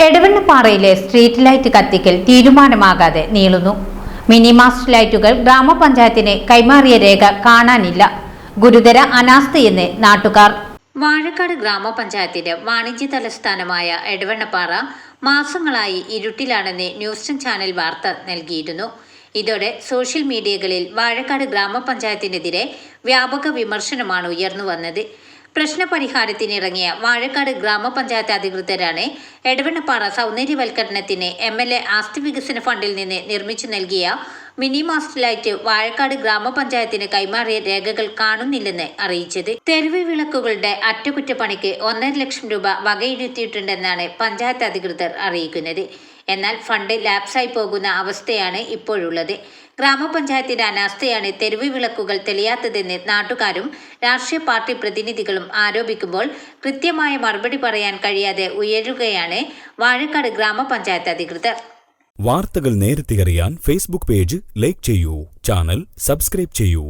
എടവണ്ണപ്പാറയിലെ street light കത്തിക്കൽ തീരുമാനമാകാതെ നീളുന്നു. Mini mast ലൈറ്റുകൾ ഗ്രാമപഞ്ചായത്തിന് കൈമാറിയ രേഖ കാണാനില്ല. ഗുരുതര അനാസ്ഥയെന്ന് നാട്ടുകാർ. വാഴക്കാട് ഗ്രാമപഞ്ചായത്തിന്റെ വാണിജ്യ തലസ്ഥാനമായ എടവണ്ണപ്പാറ മാസങ്ങളായി ഇരുട്ടിലാണെന്ന് ന്യൂസ് ചാനൽ വാർത്ത നൽകിയിരുന്നു. ഇതോടെ സോഷ്യൽ മീഡിയകളിൽ വാഴക്കാട് ഗ്രാമപഞ്ചായത്തിനെതിരെ വ്യാപക വിമർശനമാണ് ഉയർന്നു വന്നത്. പ്രശ്നപരിഹാരത്തിനിറങ്ങിയ വാഴക്കാട് ഗ്രാമപഞ്ചായത്ത് അധികൃതരാണ് എടവണ്ണപ്പാറ സൗന്ദര്യവൽക്കരണത്തിന് MLA ആസ്തി വികസന ഫണ്ടിൽ നിന്ന് നിർമ്മിച്ചു നൽകിയ മിനി മാസ്റ്റ് ലൈറ്റ് വാഴക്കാട് ഗ്രാമപഞ്ചായത്തിന് കൈമാറിയ രേഖകൾ കാണുന്നില്ലെന്ന് അറിയിച്ചത്. തെരുവ് വിളക്കുകളുടെ അറ്റകുറ്റപ്പണിക്ക് 1.5 ലക്ഷം രൂപ വകയിരുത്തിയിട്ടുണ്ടെന്നാണ് പഞ്ചായത്ത് അധികൃതർ അറിയിക്കുന്നത്. എന്നാൽ ഫണ്ട് ലാപ്സായി പോകുന്ന അവസ്ഥയാണ് ഇപ്പോഴുള്ളത്. ഗ്രാമപഞ്ചായത്തിന്റെ അനാസ്ഥയാണ് തെരുവ് വിളക്കുകൾ തെളിയാത്തതെന്ന് നാട്ടുകാരും രാഷ്ട്രീയ പാർട്ടി പ്രതിനിധികളും ആരോപിക്കുമ്പോൾ കൃത്യമായ മറുപടി പറയാൻ കഴിയാതെ ഉയരുകയാണ് വാഴക്കാട് ഗ്രാമപഞ്ചായത്ത് അധികൃതർ. വാർത്തകൾ നേരത്തെ അറിയാൻ ഫേസ്ബുക്ക് പേജ് ലൈക്ക് ചെയ്യൂ, ചാനൽ സബ്സ്ക്രൈബ് ചെയ്യൂ.